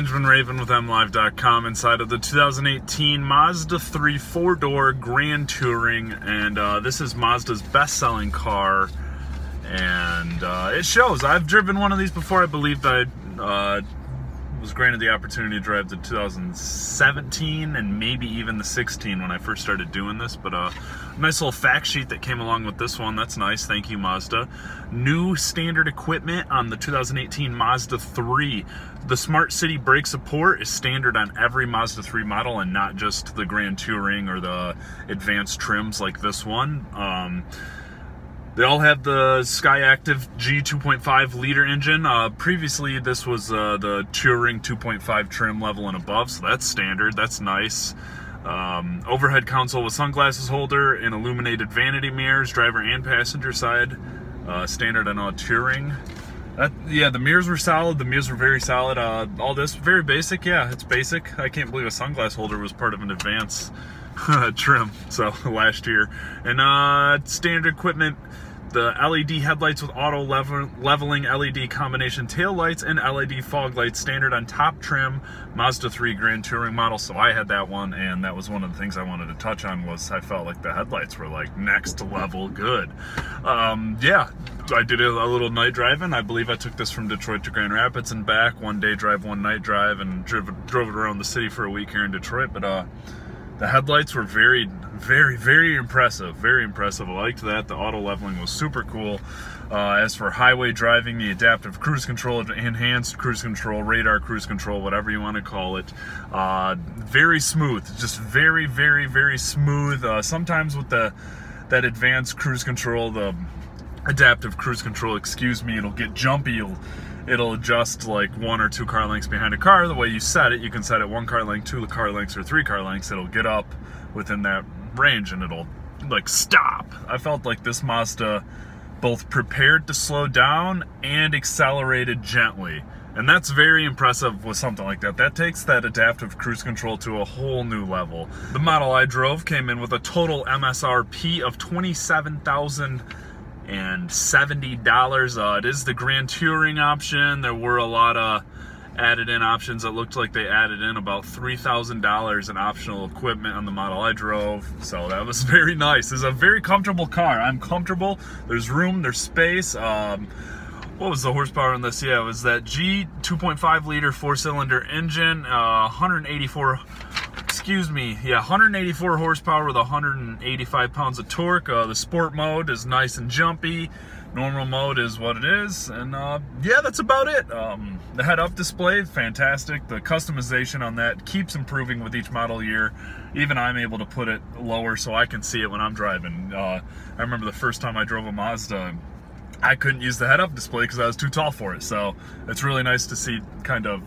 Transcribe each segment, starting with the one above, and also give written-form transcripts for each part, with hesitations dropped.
Benjamin Raven with MLive.com inside of the 2018 Mazda 3 4-door Grand Touring, and this is Mazda's best-selling car, and it shows. I've driven one of these before. I believe that I was granted the opportunity to drive the 2017 and maybe even the 16 when I first started doing this, but nice little fact sheet that came along with this one. That's nice. Thank you, Mazda. New standard equipment on the 2018 Mazda 3. The Smart City brake support is standard on every Mazda 3 model and not just the Grand Touring or the advanced trims like this one. They all have the SkyActiv G 2.5 liter engine. Previously, this was the Touring 2.5 trim level and above, so that's standard. That's nice. Overhead console with sunglasses holder and illuminated vanity mirrors, driver and passenger side. Standard on all Touring. Yeah, the mirrors were solid. The mirrors were very solid. All this, very basic. Yeah, it's basic. I can't believe a sunglass holder was part of an advance trim, so last year. And standard equipment, the LED headlights with auto leveling LED combination tail lights and LED fog lights, standard on top trim Mazda 3 Grand Touring model. So I had that one, and that was one of the things I wanted to touch on. Was I felt like the headlights were like next level good. Yeah, I did a little night driving. I believe I took this from Detroit to Grand Rapids and back, one day drive, one night drive, and drove it around the city for a week here in Detroit. But the headlights were very, very impressive. Very impressive. I liked that. The auto leveling was super cool. As for highway driving, the adaptive cruise control, enhanced cruise control, radar cruise control, whatever you want to call it, very smooth. Just very, very smooth. Sometimes with that advanced cruise control, the adaptive cruise control, excuse me, it'll get jumpy. It'll adjust like 1 or 2 car lengths behind a car. The way you set it, you can set it 1 car length, 2 car lengths, or 3 car lengths. It'll get up within that range and it'll like stop. I felt like this Mazda both prepared to slow down and accelerated gently. And that's very impressive with something like that. That takes that adaptive cruise control to a whole new level. The model I drove came in with a total MSRP of $27,070. It is the Grand Touring option. There were a lot of added in options. It looked like they added in about $3,000 in optional equipment on the model I drove, so that was very nice. It's a very comfortable car. I'm comfortable. There's room, there's space. What was the horsepower on this? Yeah, it was that G 2.5 liter 4-cylinder engine, 184 horsepower with 185 pounds of torque. The sport mode is nice and jumpy. Normal mode is what it is, and yeah, that's about it. The head-up display, fantastic. The customization on that keeps improving with each model year. Even I'm able to put it lower so I can see it when I'm driving. I remember the first time I drove a Mazda, I couldn't use the head-up display because I was too tall for it. So it's really nice to see kind of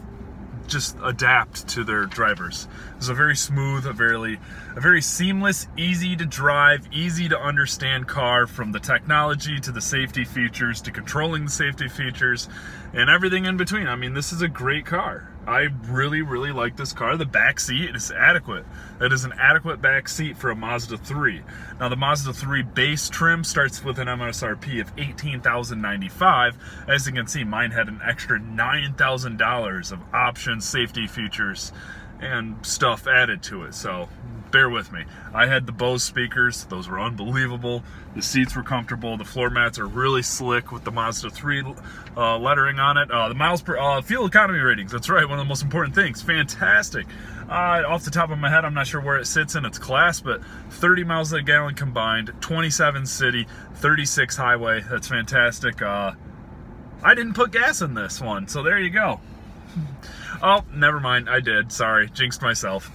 just adapt to their drivers. It's a very smooth, a very seamless, easy to drive, easy to understand car, from the technology to the safety features to controlling the safety features and everything in between. I mean, this is a great car. I really like this car. The back seat is adequate. That is an adequate back seat for a Mazda 3. Now, the Mazda 3 base trim starts with an MSRP of $18,095. As you can see, mine had an extra $9,000 of options, safety features, and stuff added to it. So bear with me. I had the Bose speakers. Those were unbelievable. The seats were comfortable. The floor mats are really slick with the Mazda 3 lettering on it. The miles per fuel economy ratings. That's right, one of the most important things. Fantastic. Off the top of my head, I'm not sure where it sits in its class, but 30 miles a gallon combined, 27 city, 36 highway. That's fantastic. I didn't put gas in this one, so there you go. Oh, never mind. I did. Sorry. Jinxed myself.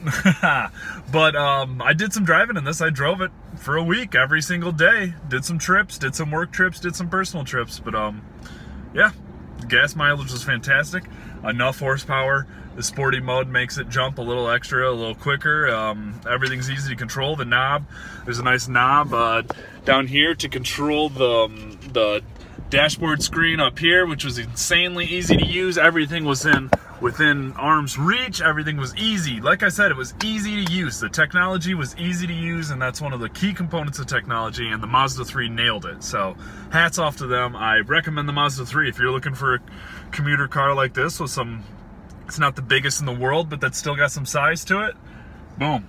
But I did some driving in this. I drove it for a week every single day. Did some trips, did some work trips, did some personal trips. But yeah, the gas mileage was fantastic. Enough horsepower. The sporty mode makes it jump a little extra, a little quicker. Everything's easy to control. The knob, there's a nice knob down here to control the dashboard screen up here, which was insanely easy to use. Everything was within arm's reach. Everything was easy. Like I said, it was easy to use. The technology was easy to use, and that's one of the key components of technology, and the Mazda 3 nailed it. So hats off to them. I recommend the Mazda 3 if you're looking for a commuter car like this with some It's not the biggest in the world, but that's still got some size to it. Boom.